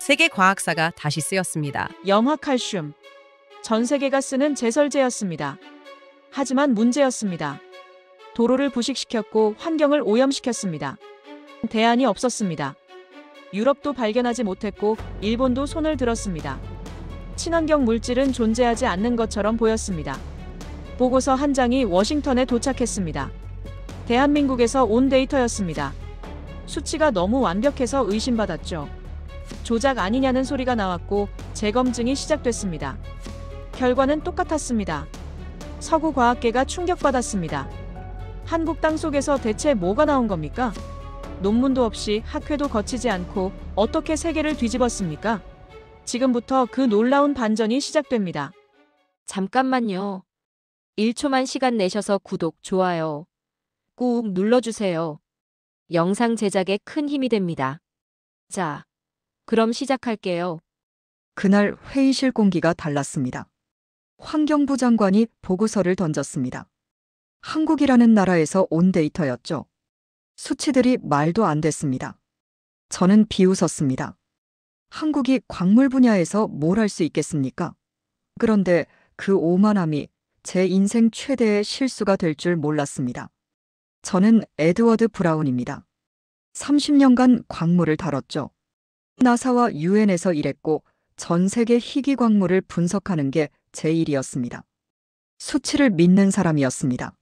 세계 과학사가 다시 쓰였습니다. 염화칼슘. 전 세계가 쓰는 제설제였습니다. 하지만 문제였습니다. 도로를 부식시켰고 환경을 오염시켰습니다. 대안이 없었습니다. 유럽도 발견하지 못했고 일본도 손을 들었습니다. 친환경 물질은 존재하지 않는 것처럼 보였습니다. 보고서 한 장이 워싱턴에 도착했습니다. 대한민국에서 온 데이터였습니다. 수치가 너무 완벽해서 의심받았죠. 조작 아니냐는 소리가 나왔고 재검증이 시작됐습니다. 결과는 똑같았습니다. 서구 과학계가 충격받았습니다. 한국 땅 속에서 대체 뭐가 나온 겁니까? 논문도 없이 학회도 거치지 않고 어떻게 세계를 뒤집었습니까? 지금부터 그 놀라운 반전이 시작됩니다. 잠깐만요. 1초만 시간 내셔서 구독, 좋아요 꾹 눌러주세요. 영상 제작에 큰 힘이 됩니다. 자, 그럼 시작할게요. 그날 회의실 공기가 달랐습니다. 환경부 장관이 보고서를 던졌습니다. 한국이라는 나라에서 온 데이터였죠. 수치들이 말도 안 됐습니다. 저는 비웃었습니다. 한국이 광물 분야에서 뭘 할 수 있겠습니까? 그런데 그 오만함이 제 인생 최대의 실수가 될 줄 몰랐습니다. 저는 에드워드 브라운입니다. 30년간 광물을 다뤘죠. 나사와 유엔에서 일했고 전 세계 희귀 광물을 분석하는 게 제 일이었습니다. 수치를 믿는 사람이었습니다.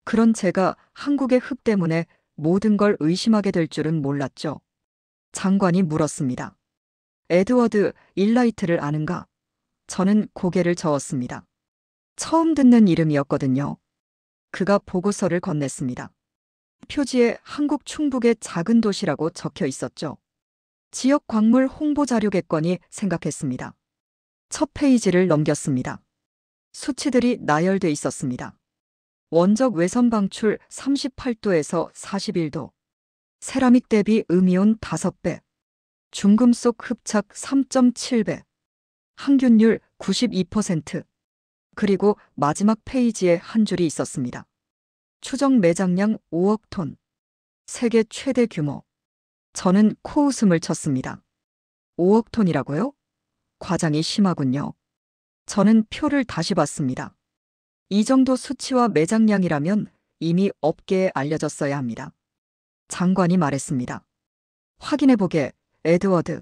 그런 제가 한국의 흙 때문에 모든 걸 의심하게 될 줄은 몰랐죠. 장관이 물었습니다. 에드워드 일라이트를 아는가? 저는 고개를 저었습니다. 처음 듣는 이름이었거든요. 그가 보고서를 건넸습니다. 표지에 한국 충북의 작은 도시라고 적혀 있었죠. 지역 광물 홍보 자료겠거니 생각했습니다. 첫 페이지를 넘겼습니다. 수치들이 나열돼 있었습니다. 원적 외선 방출 38도에서 41도, 세라믹 대비 음이온 5배, 중금속 흡착 3.7배, 항균율 92%, 그리고 마지막 페이지에 한 줄이 있었습니다. 추정 매장량 5억 톤, 세계 최대 규모. 저는 코웃음을 쳤습니다. 5억 톤이라고요? 과장이 심하군요. 저는 표를 다시 봤습니다. 이 정도 수치와 매장량이라면 이미 업계에 알려졌어야 합니다. 장관이 말했습니다. 확인해보게, 에드워드.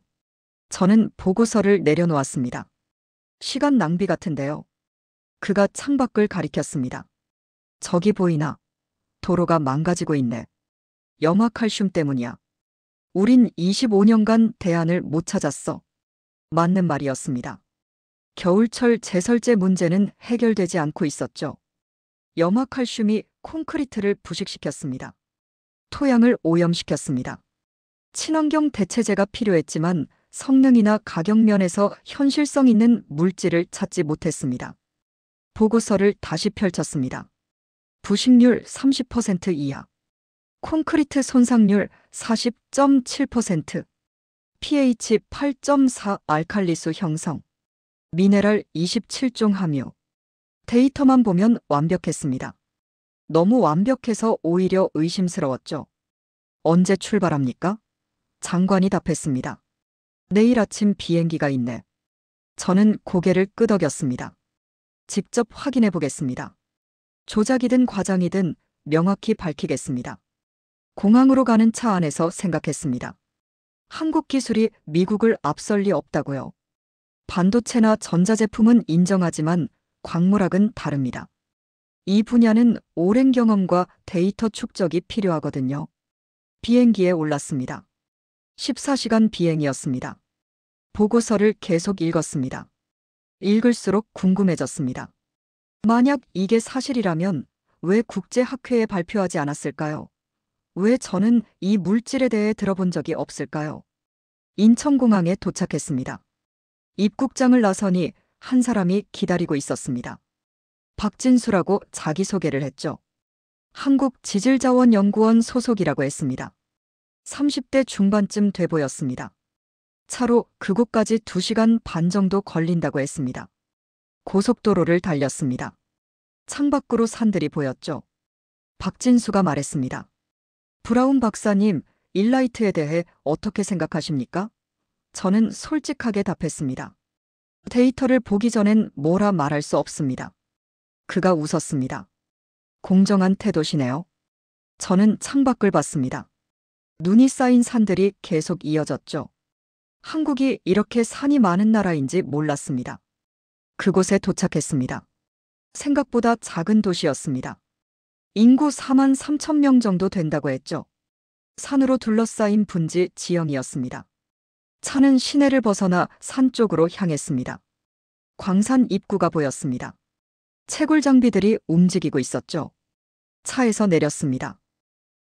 저는 보고서를 내려놓았습니다. 시간 낭비 같은데요. 그가 창밖을 가리켰습니다. 저기 보이나? 도로가 망가지고 있네. 염화칼슘 때문이야. 우린 25년간 대안을 못 찾았어. 맞는 말이었습니다. 겨울철 제설제 문제는 해결되지 않고 있었죠. 염화칼슘이 콘크리트를 부식시켰습니다. 토양을 오염시켰습니다. 친환경 대체제가 필요했지만 성능이나 가격 면에서 현실성 있는 물질을 찾지 못했습니다. 보고서를 다시 펼쳤습니다. 부식률 30% 이하, 콘크리트 손상률 40.7%, pH 8.4 알칼리수 형성, 미네랄 27종 함유. 데이터만 보면 완벽했습니다. 너무 완벽해서 오히려 의심스러웠죠. 언제 출발합니까? 장관이 답했습니다. 내일 아침 비행기가 있네. 저는 고개를 끄덕였습니다. 직접 확인해 보겠습니다. 조작이든 과장이든 명확히 밝히겠습니다. 공항으로 가는 차 안에서 생각했습니다. 한국 기술이 미국을 앞설 리 없다고요. 반도체나 전자제품은 인정하지만 광물학은 다릅니다. 이 분야는 오랜 경험과 데이터 축적이 필요하거든요. 비행기에 올랐습니다. 14시간 비행이었습니다. 보고서를 계속 읽었습니다. 읽을수록 궁금해졌습니다. 만약 이게 사실이라면 왜 국제학회에 발표하지 않았을까요? 왜 저는 이 물질에 대해 들어본 적이 없을까요? 인천공항에 도착했습니다. 입국장을 나서니 한 사람이 기다리고 있었습니다. 박진수라고 자기소개를 했죠. 한국지질자원연구원 소속이라고 했습니다. 30대 중반쯤 돼 보였습니다. 차로 그곳까지 2시간 반 정도 걸린다고 했습니다. 고속도로를 달렸습니다. 창밖으로 산들이 보였죠. 박진수가 말했습니다. 브라운 박사님, 일라이트에 대해 어떻게 생각하십니까? 저는 솔직하게 답했습니다. 데이터를 보기 전엔 뭐라 말할 수 없습니다. 그가 웃었습니다. 공정한 태도시네요. 저는 창밖을 봤습니다. 눈이 쌓인 산들이 계속 이어졌죠. 한국이 이렇게 산이 많은 나라인지 몰랐습니다. 그곳에 도착했습니다. 생각보다 작은 도시였습니다. 인구 4만 3천 명 정도 된다고 했죠. 산으로 둘러싸인 분지 지형이었습니다. 차는 시내를 벗어나 산 쪽으로 향했습니다. 광산 입구가 보였습니다. 채굴 장비들이 움직이고 있었죠. 차에서 내렸습니다.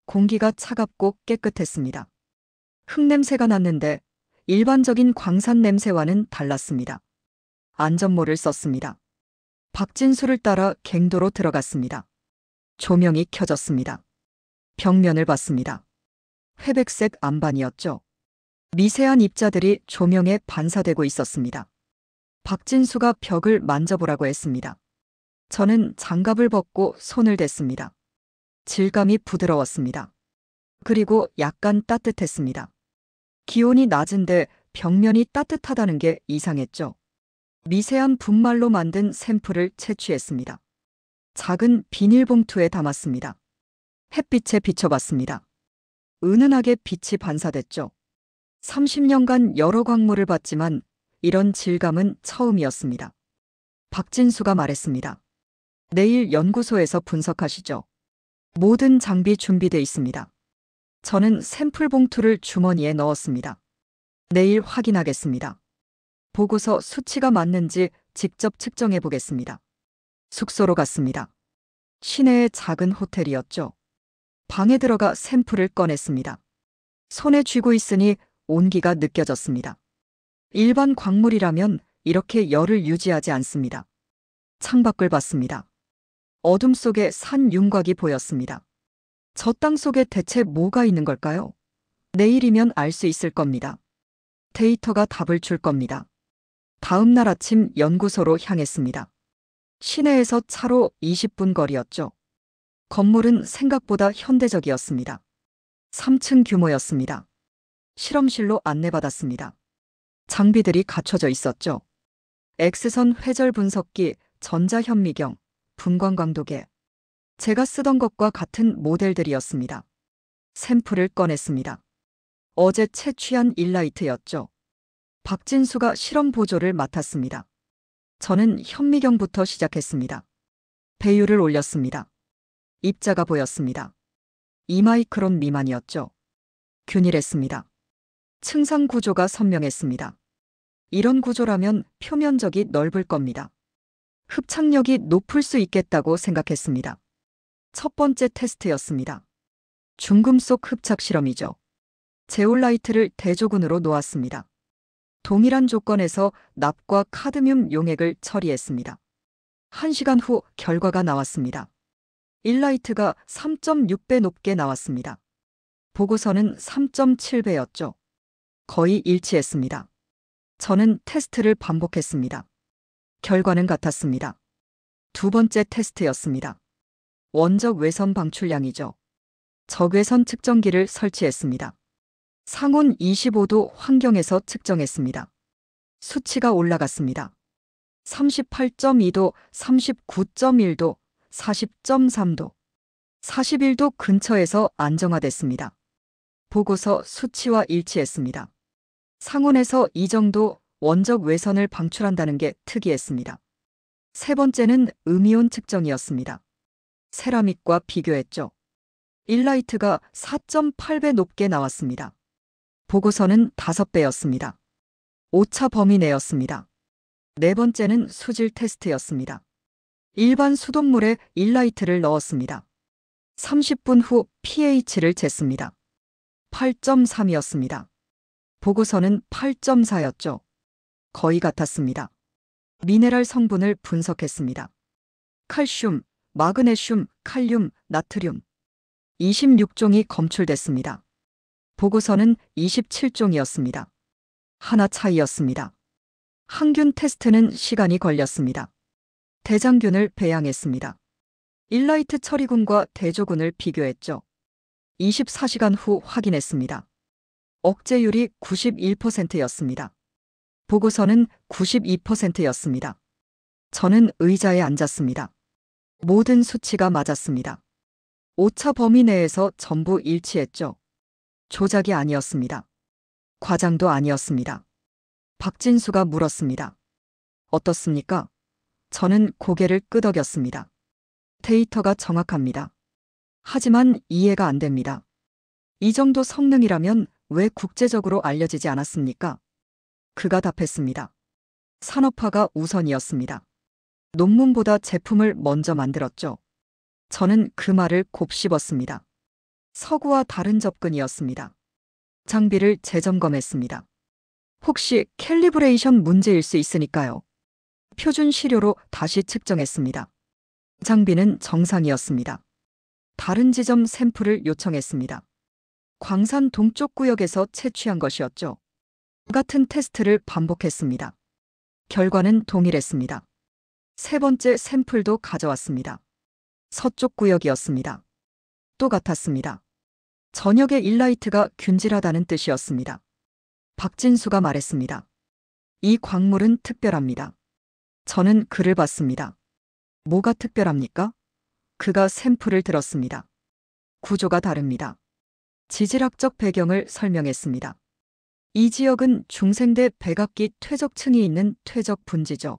공기가 차갑고 깨끗했습니다. 흙냄새가 났는데 일반적인 광산 냄새와는 달랐습니다. 안전모를 썼습니다. 박진수를 따라 갱도로 들어갔습니다. 조명이 켜졌습니다. 벽면을 봤습니다. 회백색 안반이었죠. 미세한 입자들이 조명에 반사되고 있었습니다. 박진수가 벽을 만져보라고 했습니다. 저는 장갑을 벗고 손을 댔습니다. 질감이 부드러웠습니다. 그리고 약간 따뜻했습니다. 기온이 낮은데 벽면이 따뜻하다는 게 이상했죠. 미세한 분말로 만든 샘플을 채취했습니다. 작은 비닐봉투에 담았습니다. 햇빛에 비춰봤습니다. 은은하게 빛이 반사됐죠. 30년간 여러 광물을 봤지만 이런 질감은 처음이었습니다. 박진수가 말했습니다. 내일 연구소에서 분석하시죠. 모든 장비 준비돼 있습니다. 저는 샘플 봉투를 주머니에 넣었습니다. 내일 확인하겠습니다. 보고서 수치가 맞는지 직접 측정해 보겠습니다. 숙소로 갔습니다. 시내의 작은 호텔이었죠. 방에 들어가 샘플을 꺼냈습니다. 손에 쥐고 있으니 온기가 느껴졌습니다. 일반 광물이라면 이렇게 열을 유지하지 않습니다. 창밖을 봤습니다. 어둠 속에 산 윤곽이 보였습니다. 저 땅 속에 대체 뭐가 있는 걸까요? 내일이면 알 수 있을 겁니다. 데이터가 답을 줄 겁니다. 다음 날 아침 연구소로 향했습니다. 시내에서 차로 20분 거리였죠. 건물은 생각보다 현대적이었습니다. 3층 규모였습니다. 실험실로 안내받았습니다. 장비들이 갖춰져 있었죠. X선 회절 분석기, 전자현미경, 분광광도계. 제가 쓰던 것과 같은 모델들이었습니다. 샘플을 꺼냈습니다. 어제 채취한 일라이트였죠. 박진수가 실험 보조를 맡았습니다. 저는 현미경부터 시작했습니다. 배율을 올렸습니다. 입자가 보였습니다. 2마이크론 미만이었죠. 균일했습니다. 층상 구조가 선명했습니다. 이런 구조라면 표면적이 넓을 겁니다. 흡착력이 높을 수 있겠다고 생각했습니다. 첫 번째 테스트였습니다. 중금속 흡착 실험이죠. 제올라이트를 대조군으로 놓았습니다. 동일한 조건에서 납과 카드뮴 용액을 처리했습니다. 1시간 후 결과가 나왔습니다. 일라이트가 3.6배 높게 나왔습니다. 보고서는 3.7배였죠. 거의 일치했습니다. 저는 테스트를 반복했습니다. 결과는 같았습니다. 두 번째 테스트였습니다. 원적 외선 방출량이죠. 적외선 측정기를 설치했습니다. 상온 25도 환경에서 측정했습니다. 수치가 올라갔습니다. 38.2도, 39.1도, 40.3도, 41도 근처에서 안정화됐습니다. 보고서 수치와 일치했습니다. 상온에서 이 정도 원적 외선을 방출한다는 게 특이했습니다. 세 번째는 음이온 측정이었습니다. 세라믹과 비교했죠. 일라이트가 4.8배 높게 나왔습니다. 보고서는 5배였습니다. 오차 범위 내였습니다. 네 번째는 수질 테스트였습니다. 일반 수돗물에 일라이트를 넣었습니다. 30분 후 pH를 쟀습니다. 8.3이었습니다. 보고서는 8.4였죠. 거의 같았습니다. 미네랄 성분을 분석했습니다. 칼슘, 마그네슘, 칼륨, 나트륨. 26종이 검출됐습니다. 보고서는 27종이었습니다. 하나 차이였습니다. 항균 테스트는 시간이 걸렸습니다. 대장균을 배양했습니다. 일라이트 처리군과 대조군을 비교했죠. 24시간 후 확인했습니다. 억제율이 91%였습니다. 보고서는 92%였습니다. 저는 의자에 앉았습니다. 모든 수치가 맞았습니다. 오차 범위 내에서 전부 일치했죠. 조작이 아니었습니다. 과장도 아니었습니다. 박진수가 물었습니다. 어떻습니까? 저는 고개를 끄덕였습니다. 데이터가 정확합니다. 하지만 이해가 안 됩니다. 이 정도 성능이라면 왜 국제적으로 알려지지 않았습니까? 그가 답했습니다. 산업화가 우선이었습니다. 논문보다 제품을 먼저 만들었죠. 저는 그 말을 곱씹었습니다. 서구와 다른 접근이었습니다. 장비를 재점검했습니다. 혹시 캘리브레이션 문제일 수 있으니까요. 표준 시료로 다시 측정했습니다. 장비는 정상이었습니다. 다른 지점 샘플을 요청했습니다. 광산 동쪽 구역에서 채취한 것이었죠. 같은 테스트를 반복했습니다. 결과는 동일했습니다. 세 번째 샘플도 가져왔습니다. 서쪽 구역이었습니다. 또 같았습니다. 저녁에 일라이트가 균질하다는 뜻이었습니다. 박진수가 말했습니다. 이 광물은 특별합니다. 저는 그를 봤습니다. 뭐가 특별합니까? 그가 샘플을 들었습니다. 구조가 다릅니다. 지질학적 배경을 설명했습니다. 이 지역은 중생대 백악기 퇴적층이 있는 퇴적 분지죠.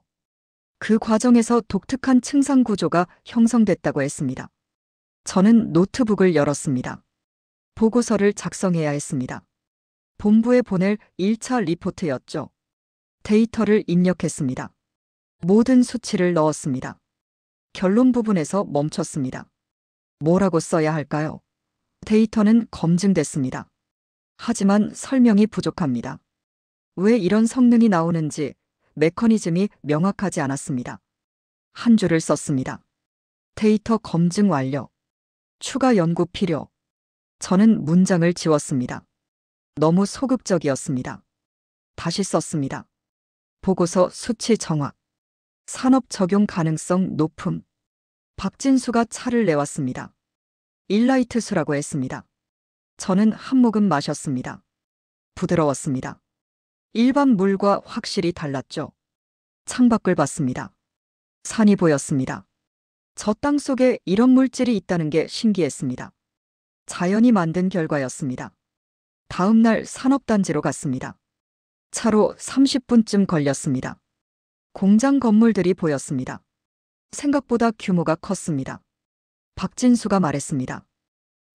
그 과정에서 독특한 층상 구조가 형성됐다고 했습니다. 저는 노트북을 열었습니다. 보고서를 작성해야 했습니다. 본부에 보낼 1차 리포트였죠. 데이터를 입력했습니다. 모든 수치를 넣었습니다. 결론 부분에서 멈췄습니다. 뭐라고 써야 할까요? 데이터는 검증됐습니다. 하지만 설명이 부족합니다. 왜 이런 성능이 나오는지 메커니즘이 명확하지 않았습니다. 한 줄을 썼습니다. 데이터 검증 완료. 추가 연구 필요. 저는 문장을 지웠습니다. 너무 소극적이었습니다. 다시 썼습니다. 보고서 수치 정확. 산업 적용 가능성 높음. 박진수가 차를 내왔습니다. 일라이트 수라고 했습니다. 저는 한 모금 마셨습니다. 부드러웠습니다. 일반 물과 확실히 달랐죠. 창밖을 봤습니다. 산이 보였습니다. 저 땅 속에 이런 물질이 있다는 게 신기했습니다. 자연이 만든 결과였습니다. 다음 날 산업단지로 갔습니다. 차로 30분쯤 걸렸습니다. 공장 건물들이 보였습니다. 생각보다 규모가 컸습니다. 박진수가 말했습니다.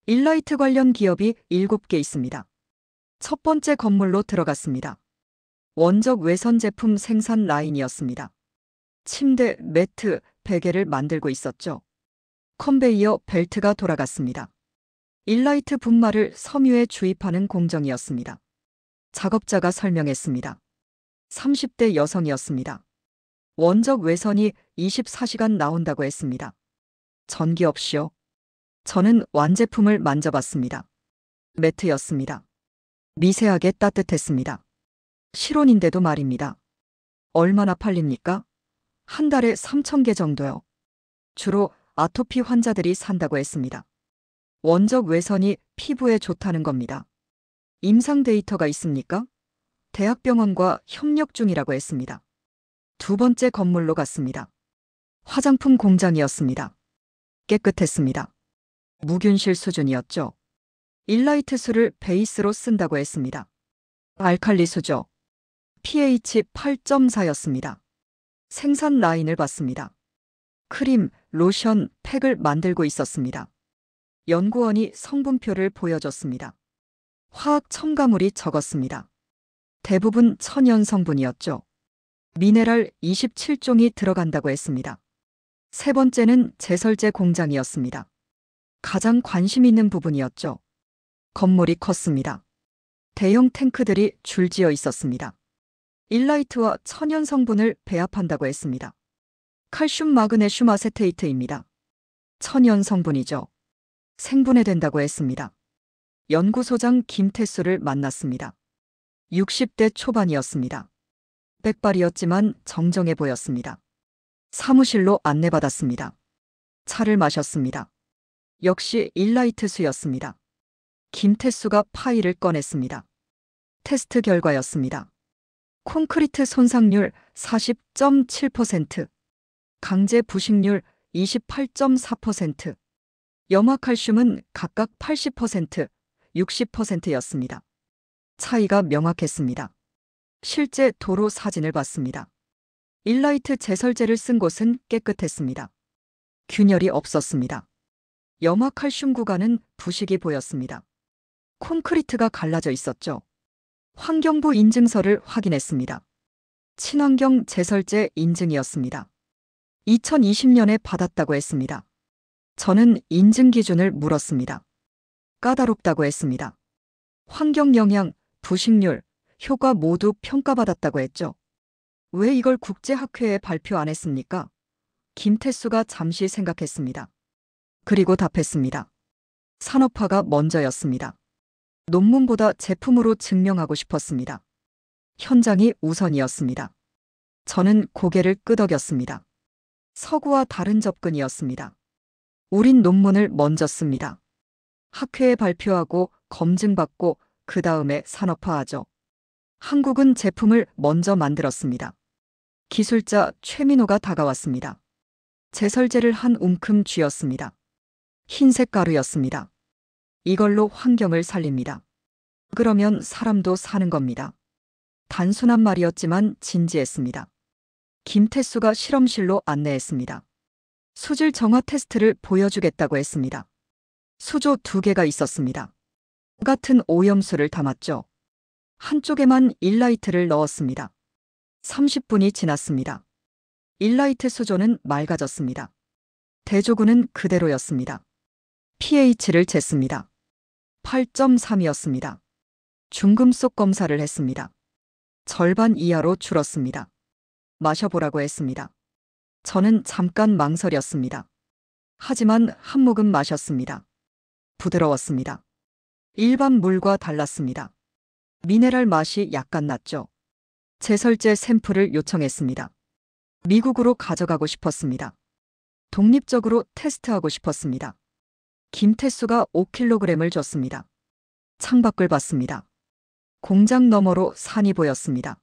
일라이트 관련 기업이 7개 있습니다. 첫 번째 건물로 들어갔습니다. 원적 외선 제품 생산 라인이었습니다. 침대, 매트, 베개를 만들고 있었죠. 컨베이어 벨트가 돌아갔습니다. 일라이트 분말을 섬유에 주입하는 공정이었습니다. 작업자가 설명했습니다. 30대 여성이었습니다. 원적 외선이 24시간 나온다고 했습니다. 전기 없이요. 저는 완제품을 만져봤습니다. 매트였습니다. 미세하게 따뜻했습니다. 실온인데도 말입니다. 얼마나 팔립니까? 한 달에 3,000개 정도요. 주로 아토피 환자들이 산다고 했습니다. 원적 외선이 피부에 좋다는 겁니다. 임상 데이터가 있습니까? 대학병원과 협력 중이라고 했습니다. 두 번째 건물로 갔습니다. 화장품 공장이었습니다. 깨끗했습니다. 무균실 수준이었죠. 일라이트 수를 베이스로 쓴다고 했습니다. 알칼리 수죠. pH 8.4였습니다. 생산 라인을 봤습니다. 크림, 로션, 팩을 만들고 있었습니다. 연구원이 성분표를 보여줬습니다. 화학 첨가물이 적었습니다. 대부분 천연 성분이었죠. 미네랄 27종이 들어간다고 했습니다. 세 번째는 제설제 공장이었습니다. 가장 관심 있는 부분이었죠. 건물이 컸습니다. 대형 탱크들이 줄지어 있었습니다. 일라이트와 천연 성분을 배합한다고 했습니다. 칼슘 마그네슘 아세테이트입니다. 천연 성분이죠. 생분해된다고 했습니다. 연구소장 김태수를 만났습니다. 60대 초반이었습니다. 백발이었지만 정정해 보였습니다. 사무실로 안내받았습니다. 차를 마셨습니다. 역시 일라이트 수였습니다. 김태수가 파일을 꺼냈습니다. 테스트 결과였습니다. 콘크리트 손상률 40.7%, 강제 부식률 28.4%, 염화칼슘은 각각 80%, 60%였습니다. 차이가 명확했습니다. 실제 도로 사진을 봤습니다. 일라이트 제설제를 쓴 곳은 깨끗했습니다. 균열이 없었습니다. 염화칼슘 구간은 부식이 보였습니다. 콘크리트가 갈라져 있었죠. 환경부 인증서를 확인했습니다. 친환경 제설제 인증이었습니다. 2020년에 받았다고 했습니다. 저는 인증 기준을 물었습니다. 까다롭다고 했습니다. 환경 영향, 부식률, 효과 모두 평가받았다고 했죠. 왜 이걸 국제학회에 발표 안 했습니까? 김태수가 잠시 생각했습니다. 그리고 답했습니다. 산업화가 먼저였습니다. 논문보다 제품으로 증명하고 싶었습니다. 현장이 우선이었습니다. 저는 고개를 끄덕였습니다. 서구와 다른 접근이었습니다. 우린 논문을 먼저 씁니다. 학회에 발표하고 검증받고 그 다음에 산업화하죠. 한국은 제품을 먼저 만들었습니다. 기술자 최민호가 다가왔습니다. 제설제를 한 움큼 쥐었습니다. 흰색 가루였습니다. 이걸로 환경을 살립니다. 그러면 사람도 사는 겁니다. 단순한 말이었지만 진지했습니다. 김태수가 실험실로 안내했습니다. 수질 정화 테스트를 보여주겠다고 했습니다. 수조 2개가 있었습니다. 같은 오염수를 담았죠. 한쪽에만 일라이트를 넣었습니다. 30분이 지났습니다. 일라이트 수조는 맑아졌습니다. 대조군은 그대로였습니다. pH를 쟀습니다. 8.3이었습니다. 중금속 검사를 했습니다. 절반 이하로 줄었습니다. 마셔보라고 했습니다. 저는 잠깐 망설였습니다. 하지만 한 모금 마셨습니다. 부드러웠습니다. 일반 물과 달랐습니다. 미네랄 맛이 약간 났죠. 제설제 샘플을 요청했습니다. 미국으로 가져가고 싶었습니다. 독립적으로 테스트하고 싶었습니다. 김태수가 5kg을 줬습니다. 창밖을 봤습니다. 공장 너머로 산이 보였습니다.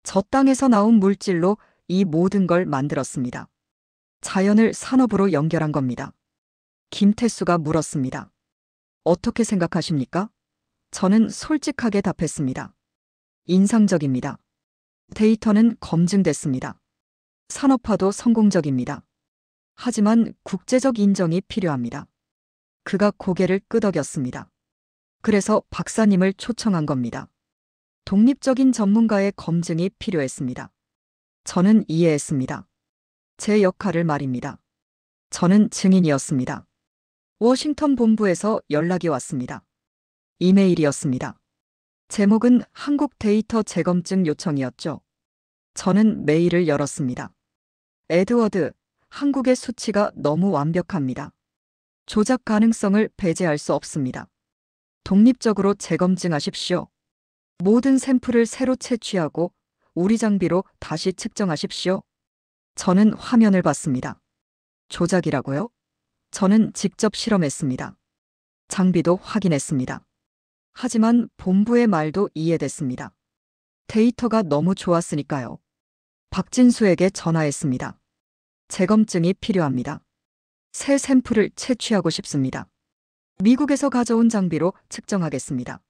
저 땅에서 나온 물질로 이 모든 걸 만들었습니다. 자연을 산업으로 연결한 겁니다. 김태수가 물었습니다. 어떻게 생각하십니까? 저는 솔직하게 답했습니다. 인상적입니다. 데이터는 검증됐습니다. 산업화도 성공적입니다. 하지만 국제적 인정이 필요합니다. 그가 고개를 끄덕였습니다. 그래서 박사님을 초청한 겁니다. 독립적인 전문가의 검증이 필요했습니다. 저는 이해했습니다. 제 역할을 말입니다. 저는 증인이었습니다. 워싱턴 본부에서 연락이 왔습니다. 이메일이었습니다. 제목은 한국 데이터 재검증 요청이었죠. 저는 메일을 열었습니다. 에드워드, 한국의 수치가 너무 완벽합니다. 조작 가능성을 배제할 수 없습니다. 독립적으로 재검증하십시오. 모든 샘플을 새로 채취하고 우리 장비로 다시 측정하십시오. 저는 화면을 봤습니다. 조작이라고요? 저는 직접 실험했습니다. 장비도 확인했습니다. 하지만 본부의 말도 이해됐습니다. 데이터가 너무 좋았으니까요. 박진수에게 전화했습니다. 재검증이 필요합니다. 새 샘플을 채취하고 싶습니다. 미국에서 가져온 장비로 측정하겠습니다.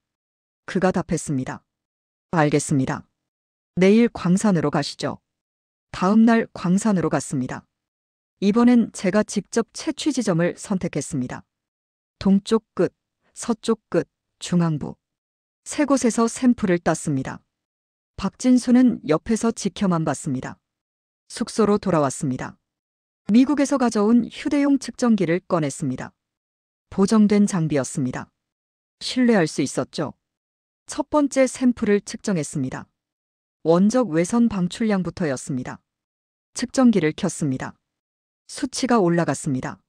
그가 답했습니다. 알겠습니다. 내일 광산으로 가시죠. 다음 날 광산으로 갔습니다. 이번엔 제가 직접 채취 지점을 선택했습니다. 동쪽 끝, 서쪽 끝, 중앙부. 세 곳에서 샘플을 땄습니다. 박진수는 옆에서 지켜만 봤습니다. 숙소로 돌아왔습니다. 미국에서 가져온 휴대용 측정기를 꺼냈습니다. 보정된 장비였습니다. 신뢰할 수 있었죠. 첫 번째 샘플을 측정했습니다. 원적 외선 방출량부터였습니다. 측정기를 켰습니다. 수치가 올라갔습니다.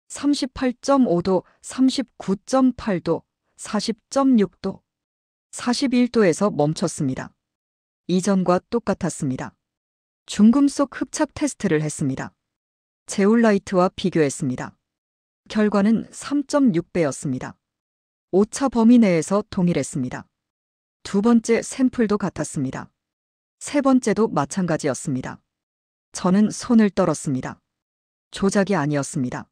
38.5도, 39.8도, 40.6도, 41도에서 멈췄습니다. 이전과 똑같았습니다. 중금속 흡착 테스트를 했습니다. 제올라이트와 비교했습니다. 결과는 3.6배였습니다. 오차 범위 내에서 동일했습니다. 두 번째 샘플도 같았습니다. 세 번째도 마찬가지였습니다. 저는 손을 떨었습니다. 조작이 아니었습니다.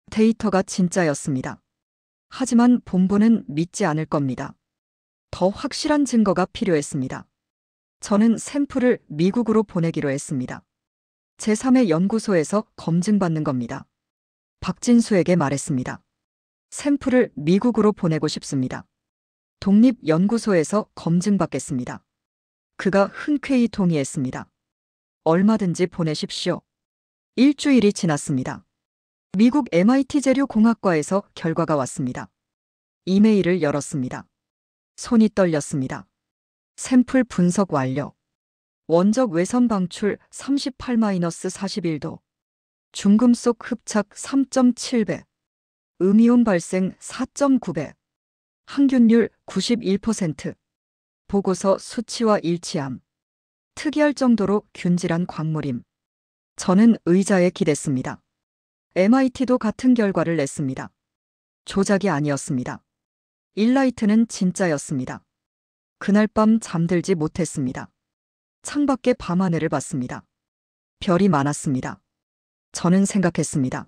데이터가 진짜였습니다. 하지만 본부는 믿지 않을 겁니다. 더 확실한 증거가 필요했습니다. 저는 샘플을 미국으로 보내기로 했습니다. 제3의 연구소에서 검증받는 겁니다. 박진수에게 말했습니다. 샘플을 미국으로 보내고 싶습니다. 독립연구소에서 검증받겠습니다. 그가 흔쾌히 동의했습니다. 얼마든지 보내십시오. 일주일이 지났습니다. 미국 MIT 재료공학과에서 결과가 왔습니다. 이메일을 열었습니다. 손이 떨렸습니다. 샘플 분석 완료. 원적 외선 방출 38-41도. 중금속 흡착 3.7배. 음이온 발생 4.9배. 항균율 91%. 보고서 수치와 일치함. 특이할 정도로 균질한 광물임. 저는 의자에 기댔습니다. MIT도 같은 결과를 냈습니다. 조작이 아니었습니다. 일라이트는 진짜였습니다. 그날 밤 잠들지 못했습니다. 창밖에 밤하늘을 봤습니다. 별이 많았습니다. 저는 생각했습니다.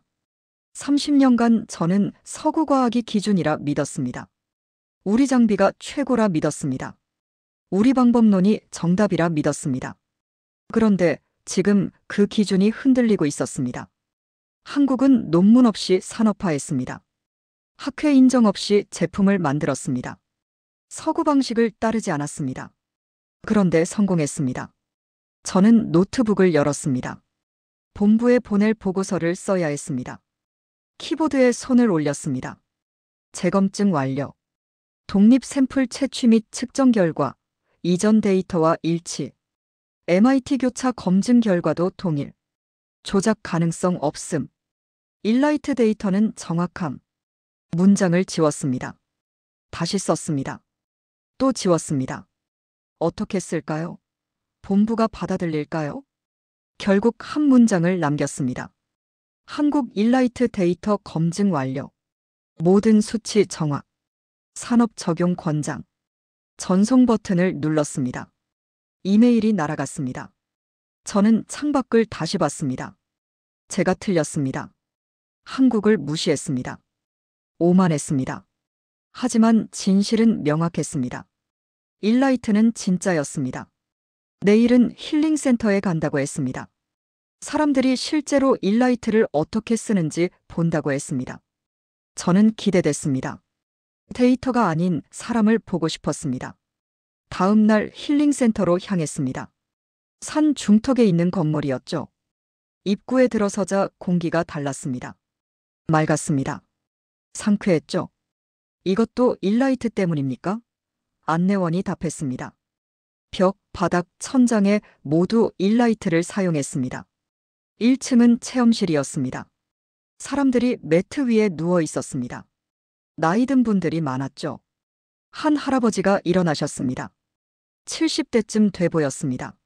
30년간 저는 서구과학이 기준이라 믿었습니다. 우리 장비가 최고라 믿었습니다. 우리 방법론이 정답이라 믿었습니다. 그런데 지금 그 기준이 흔들리고 있었습니다. 한국은 논문 없이 산업화했습니다. 학회 인정 없이 제품을 만들었습니다. 서구 방식을 따르지 않았습니다. 그런데 성공했습니다. 저는 노트북을 열었습니다. 본부에 보낼 보고서를 써야 했습니다. 키보드에 손을 올렸습니다. 재검증 완료. 독립 샘플 채취 및 측정 결과, 이전 데이터와 일치. MIT 교차 검증 결과도 동일. 조작 가능성 없음. 일라이트 데이터는 정확함. 문장을 지웠습니다. 다시 썼습니다. 또 지웠습니다. 어떻게 쓸까요? 본부가 받아들일까요? 결국 한 문장을 남겼습니다. 한국 일라이트 데이터 검증 완료. 모든 수치 정확. 산업 적용 권장. 전송 버튼을 눌렀습니다. 이메일이 날아갔습니다. 저는 창밖을 다시 봤습니다. 제가 틀렸습니다. 한국을 무시했습니다. 오만했습니다. 하지만 진실은 명확했습니다. 일라이트는 진짜였습니다. 내일은 힐링센터에 간다고 했습니다. 사람들이 실제로 일라이트를 어떻게 쓰는지 본다고 했습니다. 저는 기대됐습니다. 데이터가 아닌 사람을 보고 싶었습니다. 다음 날 힐링센터로 향했습니다. 산 중턱에 있는 건물이었죠. 입구에 들어서자 공기가 달랐습니다. 맑았습니다. 상쾌했죠. 이것도 일라이트 때문입니까? 안내원이 답했습니다. 벽, 바닥, 천장에 모두 일라이트를 사용했습니다. 1층은 체험실이었습니다. 사람들이 매트 위에 누워 있었습니다. 나이 든 분들이 많았죠. 한 할아버지가 일어나셨습니다. 70대쯤 돼 보였습니다.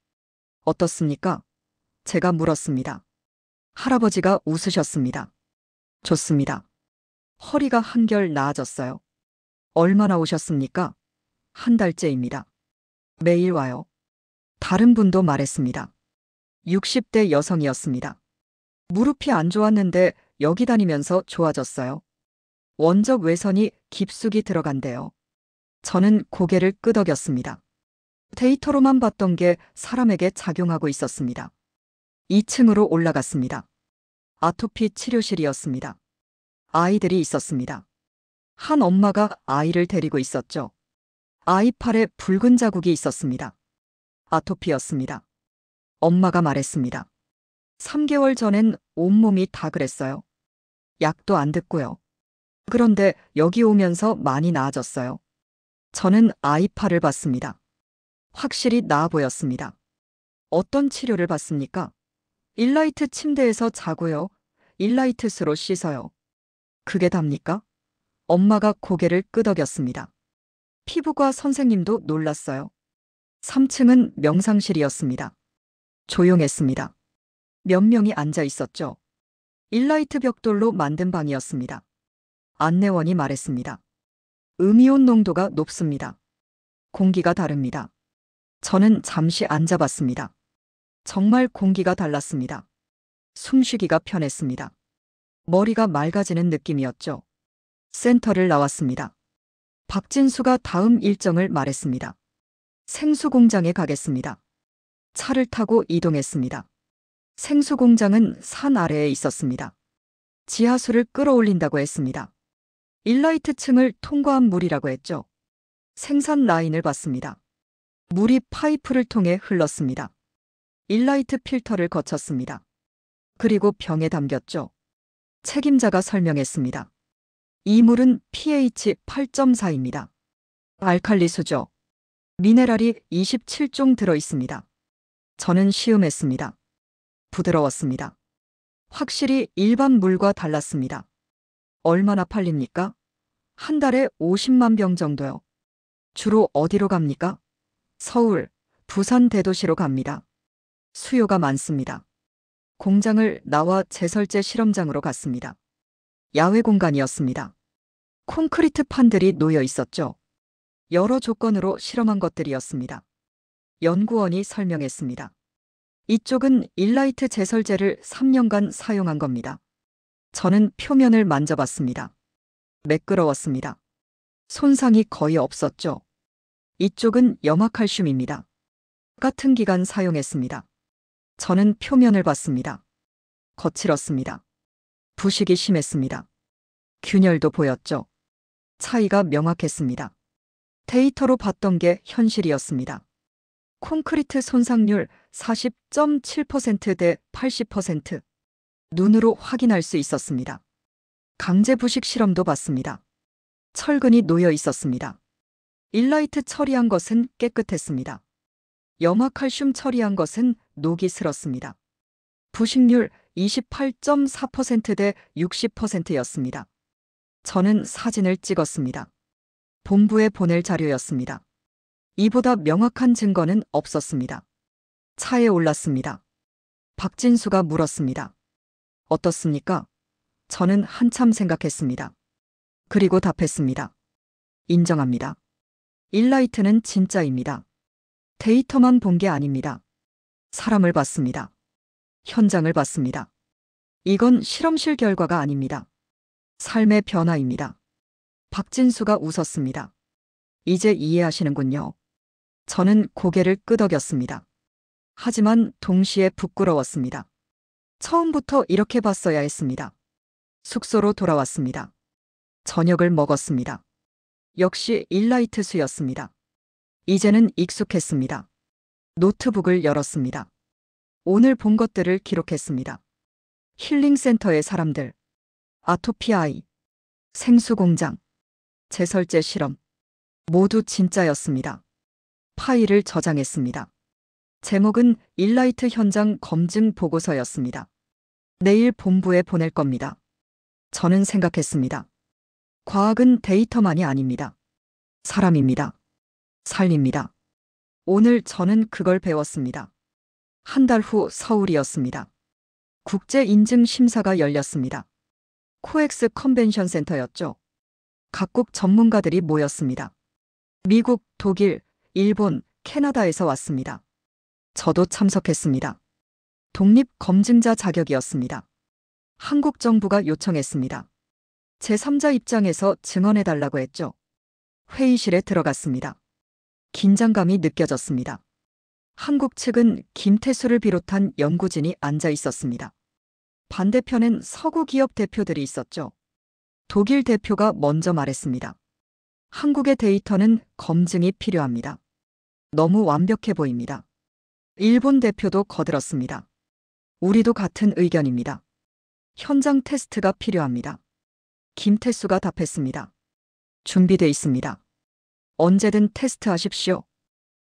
어떻습니까? 제가 물었습니다. 할아버지가 웃으셨습니다. 좋습니다. 허리가 한결 나아졌어요. 얼마나 오셨습니까? 한 달째입니다. 매일 와요. 다른 분도 말했습니다. 60대 여성이었습니다. 무릎이 안 좋았는데 여기 다니면서 좋아졌어요. 원적 외선이 깊숙이 들어간대요. 저는 고개를 끄덕였습니다. 데이터로만 봤던 게 사람에게 작용하고 있었습니다. 2층으로 올라갔습니다. 아토피 치료실이었습니다. 아이들이 있었습니다. 한 엄마가 아이를 데리고 있었죠. 아이 팔에 붉은 자국이 있었습니다. 아토피였습니다. 엄마가 말했습니다. 3개월 전엔 온몸이 다 그랬어요. 약도 안 듣고요. 그런데 여기 오면서 많이 나아졌어요. 저는 아이 팔을 봤습니다. 확실히 나아 보였습니다. 어떤 치료를 받습니까? 일라이트 침대에서 자고요. 일라이트수로 씻어요. 그게 답니까? 엄마가 고개를 끄덕였습니다. 피부과 선생님도 놀랐어요. 3층은 명상실이었습니다. 조용했습니다. 몇 명이 앉아 있었죠. 일라이트 벽돌로 만든 방이었습니다. 안내원이 말했습니다. 음이온 농도가 높습니다. 공기가 다릅니다. 저는 잠시 앉아봤습니다. 정말 공기가 달랐습니다. 숨쉬기가 편했습니다. 머리가 맑아지는 느낌이었죠. 센터를 나왔습니다. 박진수가 다음 일정을 말했습니다. 생수 공장에 가겠습니다. 차를 타고 이동했습니다. 생수 공장은 산 아래에 있었습니다. 지하수를 끌어올린다고 했습니다. 일라이트 층을 통과한 물이라고 했죠. 생산 라인을 봤습니다. 물이 파이프를 통해 흘렀습니다. 일라이트 필터를 거쳤습니다. 그리고 병에 담겼죠. 책임자가 설명했습니다. 이 물은 pH 8.4입니다. 알칼리수죠. 미네랄이 27종 들어 있습니다. 저는 시음했습니다. 부드러웠습니다. 확실히 일반 물과 달랐습니다. 얼마나 팔립니까? 한 달에 50만 병 정도요. 주로 어디로 갑니까? 서울, 부산 대도시로 갑니다. 수요가 많습니다. 공장을 나와 제설제 실험장으로 갔습니다. 야외 공간이었습니다. 콘크리트 판들이 놓여 있었죠. 여러 조건으로 실험한 것들이었습니다. 연구원이 설명했습니다. 이쪽은 일라이트 제설제를 3년간 사용한 겁니다. 저는 표면을 만져봤습니다. 매끄러웠습니다. 손상이 거의 없었죠. 이쪽은 염화칼슘입니다. 같은 기간 사용했습니다. 저는 표면을 봤습니다. 거칠었습니다. 부식이 심했습니다. 균열도 보였죠. 차이가 명확했습니다. 데이터로 봤던 게 현실이었습니다. 콘크리트 손상률 40.7% 대 80%. 눈으로 확인할 수 있었습니다. 강제 부식 실험도 봤습니다. 철근이 놓여 있었습니다. 일라이트 처리한 것은 깨끗했습니다. 염화칼슘 처리한 것은 녹이 슬었습니다. 부식률 28.4% 대 60%였습니다. 저는 사진을 찍었습니다. 본부에 보낼 자료였습니다. 이보다 명확한 증거는 없었습니다. 차에 올랐습니다. 박진수가 물었습니다. 어떻습니까? 저는 한참 생각했습니다. 그리고 답했습니다. 인정합니다. 일라이트는 진짜입니다. 데이터만 본 게 아닙니다. 사람을 봤습니다. 현장을 봤습니다. 이건 실험실 결과가 아닙니다. 삶의 변화입니다. 박진수가 웃었습니다. 이제 이해하시는군요. 저는 고개를 끄덕였습니다. 하지만 동시에 부끄러웠습니다. 처음부터 이렇게 봤어야 했습니다. 숙소로 돌아왔습니다. 저녁을 먹었습니다. 역시 일라이트 수였습니다. 이제는 익숙했습니다. 노트북을 열었습니다. 오늘 본 것들을 기록했습니다. 힐링센터의 사람들, 아토피 아이, 생수공장, 제설제 실험, 모두 진짜였습니다. 파일을 저장했습니다. 제목은 일라이트 현장 검증 보고서였습니다. 내일 본부에 보낼 겁니다. 저는 생각했습니다. 과학은 데이터만이 아닙니다. 사람입니다. 삶입니다. 오늘 저는 그걸 배웠습니다. 한 달 후 서울이었습니다. 국제 인증 심사가 열렸습니다. 코엑스 컨벤션 센터였죠. 각국 전문가들이 모였습니다. 미국, 독일, 일본, 캐나다에서 왔습니다. 저도 참석했습니다. 독립검증자 자격이었습니다. 한국 정부가 요청했습니다. 제3자 입장에서 증언해달라고 했죠. 회의실에 들어갔습니다. 긴장감이 느껴졌습니다. 한국 측은 김태수를 비롯한 연구진이 앉아 있었습니다. 반대편엔 서구 기업 대표들이 있었죠. 독일 대표가 먼저 말했습니다. 한국의 데이터는 검증이 필요합니다. 너무 완벽해 보입니다. 일본 대표도 거들었습니다. 우리도 같은 의견입니다. 현장 테스트가 필요합니다. 김태수가 답했습니다. 준비돼 있습니다. 언제든 테스트하십시오.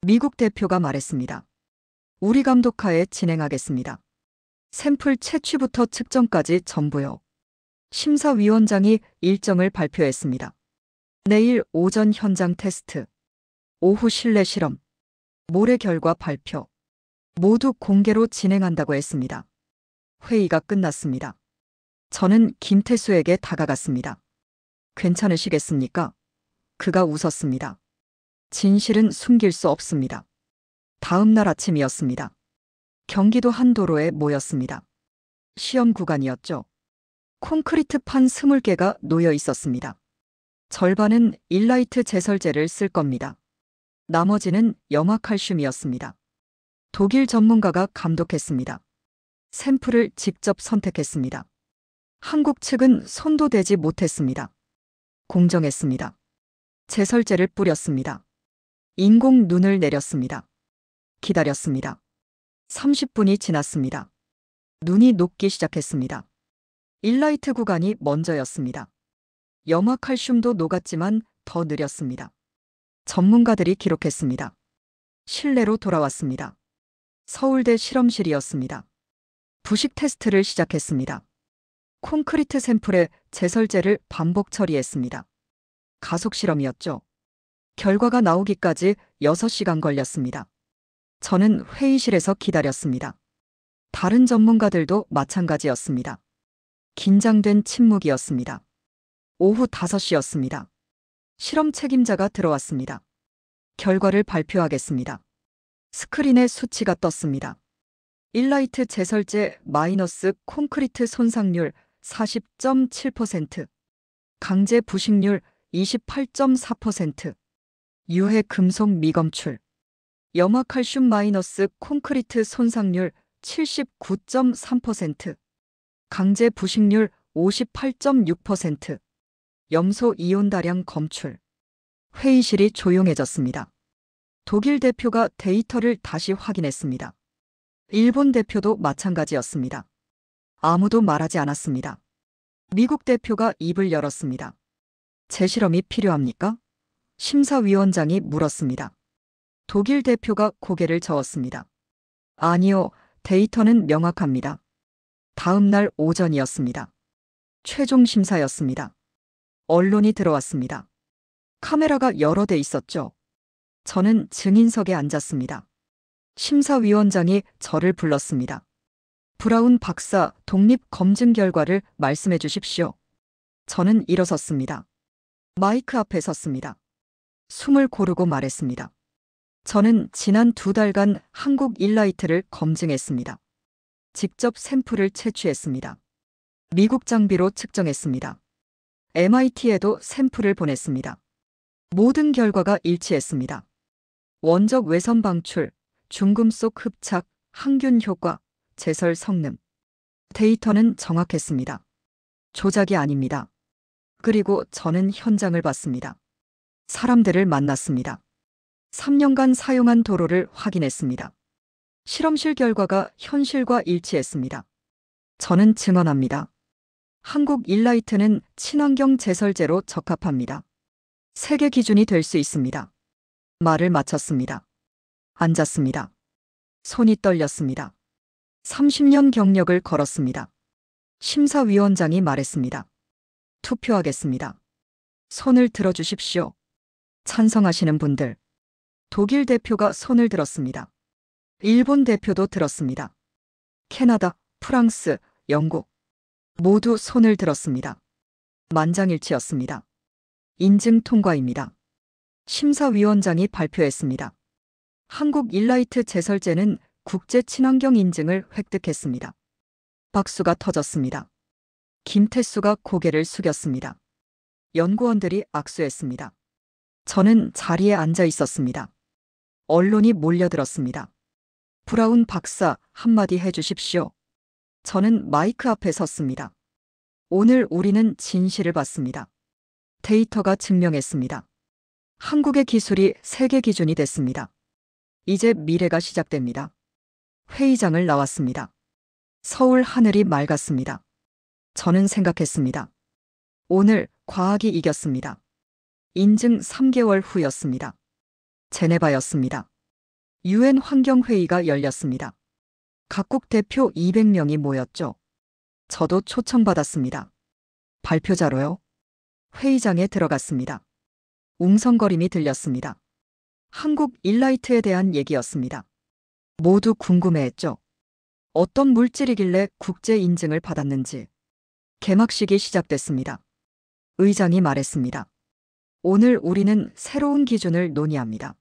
미국 대표가 말했습니다. 우리 감독하에 진행하겠습니다. 샘플 채취부터 측정까지 전부요. 심사위원장이 일정을 발표했습니다. 내일 오전 현장 테스트, 오후 실내 실험, 모레 결과 발표. 모두 공개로 진행한다고 했습니다. 회의가 끝났습니다. 저는 김태수에게 다가갔습니다. 괜찮으시겠습니까? 그가 웃었습니다. 진실은 숨길 수 없습니다. 다음 날 아침이었습니다. 경기도 한 도로에 모였습니다. 시험 구간이었죠. 콘크리트판 20개가 놓여 있었습니다. 절반은 일라이트 제설제를 쓸 겁니다. 나머지는 염화칼슘이었습니다. 독일 전문가가 감독했습니다. 샘플을 직접 선택했습니다. 한국 측은 손도 대지 못했습니다. 공정했습니다. 제설제를 뿌렸습니다. 인공 눈을 내렸습니다. 기다렸습니다. 30분이 지났습니다. 눈이 녹기 시작했습니다. 일라이트 구간이 먼저였습니다. 염화칼슘도 녹았지만 더 느렸습니다. 전문가들이 기록했습니다. 실내로 돌아왔습니다. 서울대 실험실이었습니다. 부식 테스트를 시작했습니다. 콘크리트 샘플에 제설제를 반복 처리했습니다. 가속 실험이었죠. 결과가 나오기까지 6시간 걸렸습니다. 저는 회의실에서 기다렸습니다. 다른 전문가들도 마찬가지였습니다. 긴장된 침묵이었습니다. 오후 5시였습니다. 실험 책임자가 들어왔습니다. 결과를 발표하겠습니다. 스크린에 수치가 떴습니다. 일라이트 제설제 마이너스 콘크리트 손상률 40.7%, 강제 부식률 28.4%, 유해 금속 미검출, 염화칼슘 마이너스 콘크리트 손상률 79.3%, 강제 부식률 58.6%, 염소 이온 다량 검출. 회의실이 조용해졌습니다. 독일 대표가 데이터를 다시 확인했습니다. 일본 대표도 마찬가지였습니다. 아무도 말하지 않았습니다. 미국 대표가 입을 열었습니다. 재실험이 필요합니까? 심사위원장이 물었습니다. 독일 대표가 고개를 저었습니다. 아니요, 데이터는 명확합니다. 다음 날 오전이었습니다. 최종 심사였습니다. 언론이 들어왔습니다. 카메라가 여러 대 있었죠. 저는 증인석에 앉았습니다. 심사위원장이 저를 불렀습니다. 브라운 박사 독립 검증 결과를 말씀해 주십시오. 저는 일어섰습니다. 마이크 앞에 섰습니다. 숨을 고르고 말했습니다. 저는 지난 2달간 한국 일라이트를 검증했습니다. 직접 샘플을 채취했습니다. 미국 장비로 측정했습니다. MIT에도 샘플을 보냈습니다. 모든 결과가 일치했습니다. 원적 외선 방출, 중금속 흡착, 항균 효과, 제설 성능. 데이터는 정확했습니다. 조작이 아닙니다. 그리고 저는 현장을 봤습니다. 사람들을 만났습니다. 3년간 사용한 도로를 확인했습니다. 실험실 결과가 현실과 일치했습니다. 저는 증언합니다. 한국 일라이트는 친환경 제설제로 적합합니다. 세계 기준이 될 수 있습니다. 말을 마쳤습니다. 앉았습니다. 손이 떨렸습니다. 30년 경력을 걸었습니다. 심사위원장이 말했습니다. 투표하겠습니다. 손을 들어주십시오. 찬성하시는 분들. 독일 대표가 손을 들었습니다. 일본 대표도 들었습니다. 캐나다, 프랑스, 영국 모두 손을 들었습니다. 만장일치였습니다. 인증 통과입니다. 심사위원장이 발표했습니다. 한국 일라이트 제설제는 국제 친환경 인증을 획득했습니다. 박수가 터졌습니다. 김태수가 고개를 숙였습니다. 연구원들이 악수했습니다. 저는 자리에 앉아 있었습니다. 언론이 몰려들었습니다. 브라운 박사, 한마디 해주십시오. 저는 마이크 앞에 섰습니다. 오늘 우리는 진실을 봤습니다. 데이터가 증명했습니다. 한국의 기술이 세계 기준이 됐습니다. 이제 미래가 시작됩니다. 회의장을 나왔습니다. 서울 하늘이 맑았습니다. 저는 생각했습니다. 오늘 과학이 이겼습니다. 인증 3개월 후였습니다. 제네바였습니다. UN 환경회의가 열렸습니다. 각국 대표 200명이 모였죠. 저도 초청받았습니다. 발표자로요. 회의장에 들어갔습니다. 웅성거림이 들렸습니다. 한국 일라이트에 대한 얘기였습니다. 모두 궁금해했죠. 어떤 물질이길래 국제 인증을 받았는지. 개막식이 시작됐습니다. 의장이 말했습니다. 오늘 우리는 새로운 기준을 논의합니다.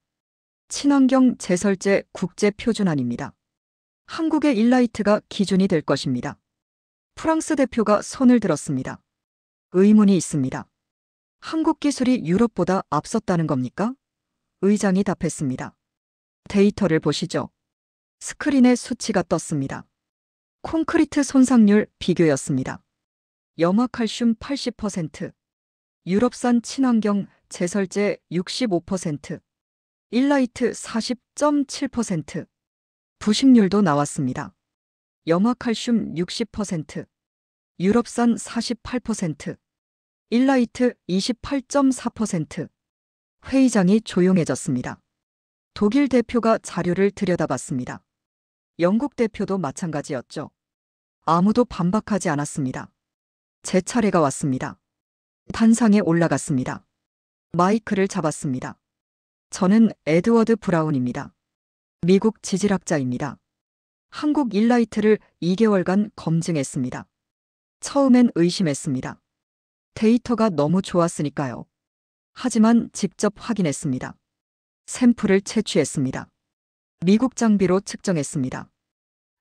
친환경 제설제 국제 표준안입니다. 한국의 일라이트가 기준이 될 것입니다. 프랑스 대표가 손을 들었습니다. 의문이 있습니다. 한국 기술이 유럽보다 앞섰다는 겁니까? 의장이 답했습니다. 데이터를 보시죠. 스크린에 수치가 떴습니다. 콘크리트 손상률 비교였습니다. 염화칼슘 80%, 유럽산 친환경 제설제 65%, 일라이트 40.7%, 부식률도 나왔습니다. 염화칼슘 60%, 유럽산 48%, 일라이트 28.4%. 회의장이 조용해졌습니다. 독일 대표가 자료를 들여다봤습니다. 영국 대표도 마찬가지였죠. 아무도 반박하지 않았습니다. 제 차례가 왔습니다. 단상에 올라갔습니다. 마이크를 잡았습니다. 저는 에드워드 브라운입니다. 미국 지질학자입니다. 한국 일라이트를 2개월간 검증했습니다. 처음엔 의심했습니다. 데이터가 너무 좋았으니까요. 하지만 직접 확인했습니다. 샘플을 채취했습니다. 미국 장비로 측정했습니다.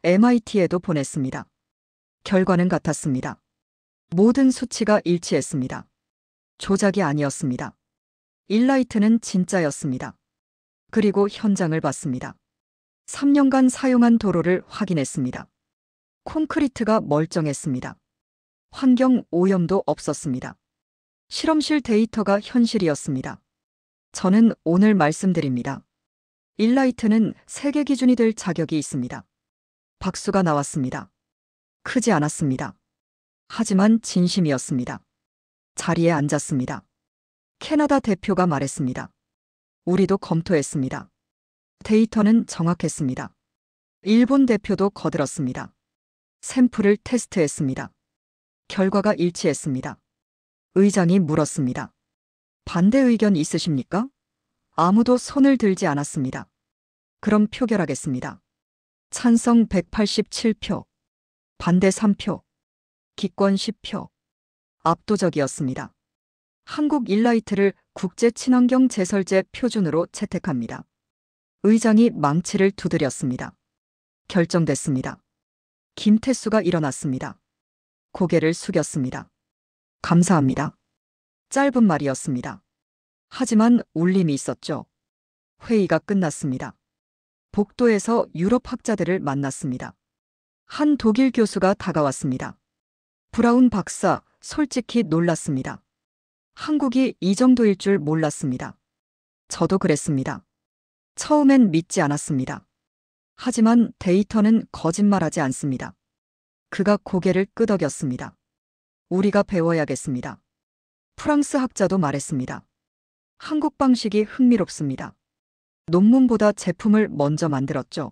MIT에도 보냈습니다. 결과는 같았습니다. 모든 수치가 일치했습니다. 조작이 아니었습니다. 일라이트는 진짜였습니다. 그리고 현장을 봤습니다. 3년간 사용한 도로를 확인했습니다. 콘크리트가 멀쩡했습니다. 환경 오염도 없었습니다. 실험실 데이터가 현실이었습니다. 저는 오늘 말씀드립니다. 일라이트는 세계 기준이 될 자격이 있습니다. 박수가 나왔습니다. 크지 않았습니다. 하지만 진심이었습니다. 자리에 앉았습니다. 캐나다 대표가 말했습니다. 우리도 검토했습니다. 데이터는 정확했습니다. 일본 대표도 거들었습니다. 샘플을 테스트했습니다. 결과가 일치했습니다. 의장이 물었습니다. 반대 의견 있으십니까? 아무도 손을 들지 않았습니다. 그럼 표결하겠습니다. 찬성 187표, 반대 3표, 기권 10표. 압도적이었습니다. 한국 일라이트를 국제 친환경 제설제 표준으로 채택합니다. 의장이 망치를 두드렸습니다. 결정됐습니다. 김태수가 일어났습니다. 고개를 숙였습니다. 감사합니다. 짧은 말이었습니다. 하지만 울림이 있었죠. 회의가 끝났습니다. 복도에서 유럽 학자들을 만났습니다. 한 독일 교수가 다가왔습니다. 브라운 박사, 솔직히 놀랐습니다. 한국이 이 정도일 줄 몰랐습니다. 저도 그랬습니다. 처음엔 믿지 않았습니다. 하지만 데이터는 거짓말하지 않습니다. 그가 고개를 끄덕였습니다. 우리가 배워야겠습니다. 프랑스 학자도 말했습니다. 한국 방식이 흥미롭습니다. 논문보다 제품을 먼저 만들었죠.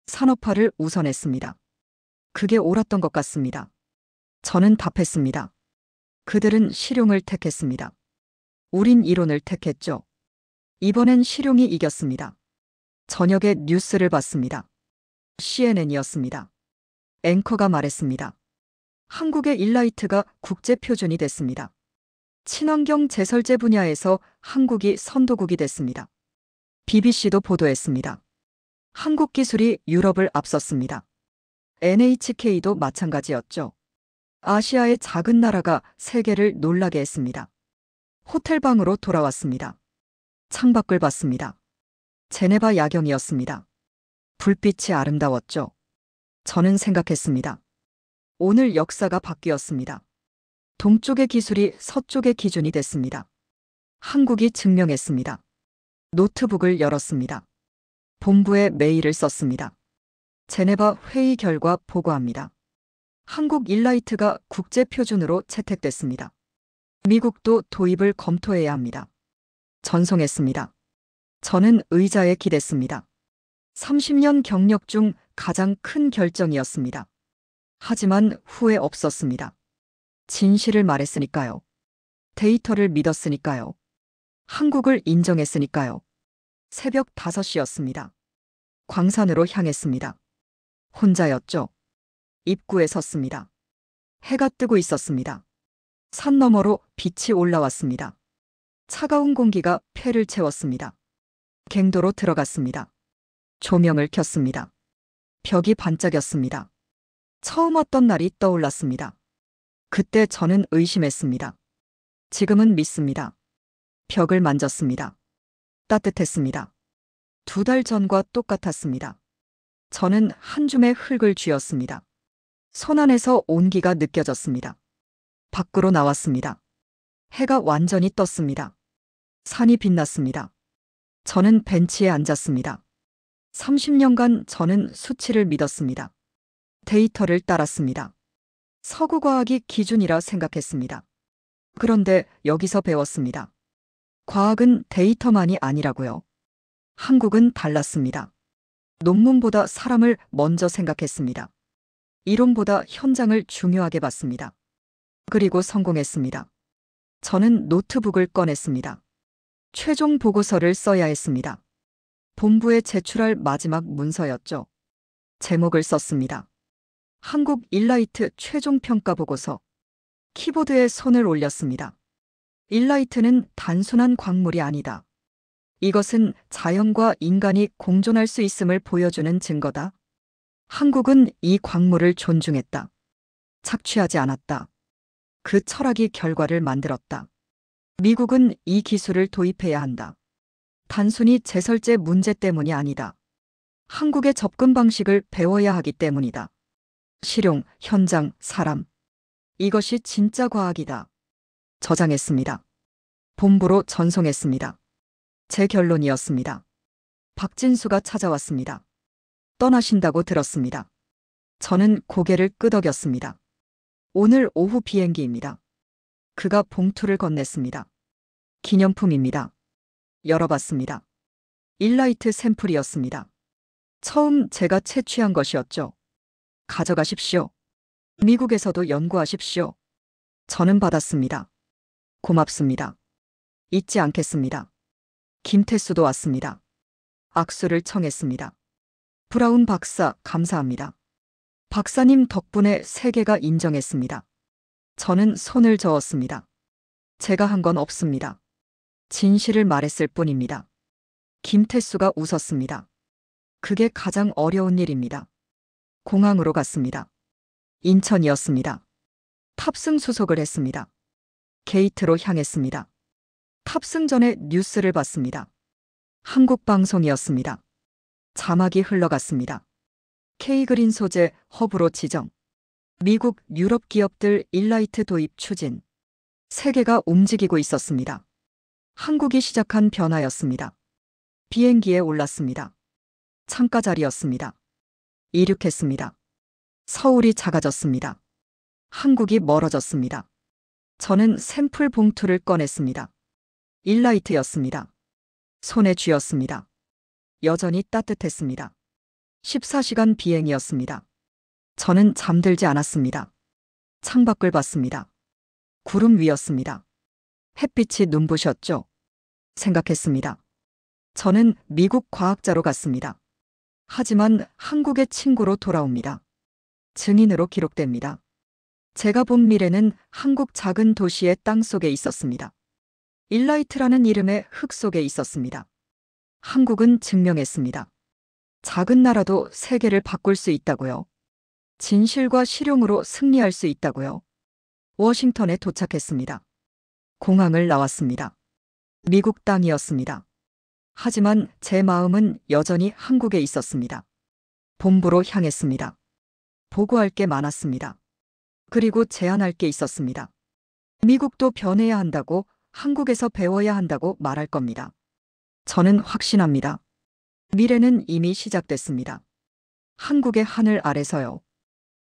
산업화를 우선했습니다. 그게 옳았던 것 같습니다. 저는 답했습니다. 그들은 실용을 택했습니다. 우린 이론을 택했죠. 이번엔 실용이 이겼습니다. 저녁에 뉴스를 봤습니다. CNN이었습니다. 앵커가 말했습니다. 한국의 일라이트가 국제 표준이 됐습니다. 친환경 제설제 분야에서 한국이 선도국이 됐습니다. BBC도 보도했습니다. 한국 기술이 유럽을 앞섰습니다. NHK도 마찬가지였죠. 아시아의 작은 나라가 세계를 놀라게 했습니다. 호텔방으로 돌아왔습니다. 창밖을 봤습니다. 제네바 야경이었습니다. 불빛이 아름다웠죠. 저는 생각했습니다. 오늘 역사가 바뀌었습니다. 동쪽의 기술이 서쪽의 기준이 됐습니다. 한국이 증명했습니다. 노트북을 열었습니다. 본부에 메일을 썼습니다. 제네바 회의 결과 보고합니다. 한국 일라이트가 국제 표준으로 채택됐습니다. 미국도 도입을 검토해야 합니다. 전송했습니다. 저는 의자에 기댔습니다. 30년 경력 중 가장 큰 결정이었습니다. 하지만 후회 없었습니다. 진실을 말했으니까요. 데이터를 믿었으니까요. 한국을 인정했으니까요. 새벽 5시였습니다. 광산으로 향했습니다. 혼자였죠. 입구에 섰습니다. 해가 뜨고 있었습니다. 산 너머로 빛이 올라왔습니다. 차가운 공기가 폐를 채웠습니다. 갱도로 들어갔습니다. 조명을 켰습니다. 벽이 반짝였습니다. 처음 왔던 날이 떠올랐습니다. 그때 저는 의심했습니다. 지금은 믿습니다. 벽을 만졌습니다. 따뜻했습니다. 2달 전과 똑같았습니다. 저는 한 줌의 흙을 쥐었습니다. 손 안에서 온기가 느껴졌습니다. 밖으로 나왔습니다. 해가 완전히 떴습니다. 산이 빛났습니다. 저는 벤치에 앉았습니다. 30년간 저는 수치를 믿었습니다. 데이터를 따랐습니다. 서구과학이 기준이라 생각했습니다. 그런데 여기서 배웠습니다. 과학은 데이터만이 아니라고요. 한국은 달랐습니다. 논문보다 사람을 먼저 생각했습니다. 이론보다 현장을 중요하게 봤습니다. 그리고 성공했습니다. 저는 노트북을 꺼냈습니다. 최종 보고서를 써야 했습니다. 본부에 제출할 마지막 문서였죠. 제목을 썼습니다. 한국 일라이트 최종 평가 보고서. 키보드에 손을 올렸습니다. 일라이트는 단순한 광물이 아니다. 이것은 자연과 인간이 공존할 수 있음을 보여주는 증거다. 한국은 이 광물을 존중했다. 착취하지 않았다. 그 철학이 결과를 만들었다. 미국은 이 기술을 도입해야 한다. 단순히 제설제 문제 때문이 아니다. 한국의 접근 방식을 배워야 하기 때문이다. 실용, 현장, 사람. 이것이 진짜 과학이다. 저장했습니다. 본부로 전송했습니다. 제 결론이었습니다. 박진수가 찾아왔습니다. 떠나신다고 들었습니다. 저는 고개를 끄덕였습니다. 오늘 오후 비행기입니다. 그가 봉투를 건넸습니다. 기념품입니다. 열어봤습니다. 일라이트 샘플이었습니다. 처음 제가 채취한 것이었죠. 가져가십시오. 미국에서도 연구하십시오. 저는 받았습니다. 고맙습니다. 잊지 않겠습니다. 김태수도 왔습니다. 악수를 청했습니다. 브라운 박사, 감사합니다. 박사님 덕분에 세계가 인정했습니다. 저는 손을 저었습니다. 제가 한 건 없습니다. 진실을 말했을 뿐입니다. 김태수가 웃었습니다. 그게 가장 어려운 일입니다. 공항으로 갔습니다. 인천이었습니다. 탑승 수속을 했습니다. 게이트로 향했습니다. 탑승 전에 뉴스를 봤습니다. 한국 방송이었습니다. 자막이 흘러갔습니다. K그린 소재 허브로 지정. 미국, 유럽 기업들 일라이트 도입 추진. 세계가 움직이고 있었습니다. 한국이 시작한 변화였습니다. 비행기에 올랐습니다. 창가 자리였습니다. 이륙했습니다. 서울이 작아졌습니다. 한국이 멀어졌습니다. 저는 샘플 봉투를 꺼냈습니다. 일라이트였습니다. 손에 쥐었습니다. 여전히 따뜻했습니다. 14시간 비행이었습니다. 저는 잠들지 않았습니다. 창밖을 봤습니다. 구름 위였습니다. 햇빛이 눈부셨죠. 생각했습니다. 저는 미국 과학자로 갔습니다. 하지만 한국의 친구로 돌아옵니다. 증인으로 기록됩니다. 제가 본 미래는 한국 작은 도시의 땅 속에 있었습니다. 일라이트라는 이름의 흙 속에 있었습니다. 한국은 증명했습니다. 작은 나라도 세계를 바꿀 수 있다고요. 진실과 실용으로 승리할 수 있다고요. 워싱턴에 도착했습니다. 공항을 나왔습니다. 미국 땅이었습니다. 하지만 제 마음은 여전히 한국에 있었습니다. 본부로 향했습니다. 보고할 게 많았습니다. 그리고 제안할 게 있었습니다. 미국도 변해야 한다고, 한국에서 배워야 한다고 말할 겁니다. 저는 확신합니다. 미래는 이미 시작됐습니다. 한국의 하늘 아래서요.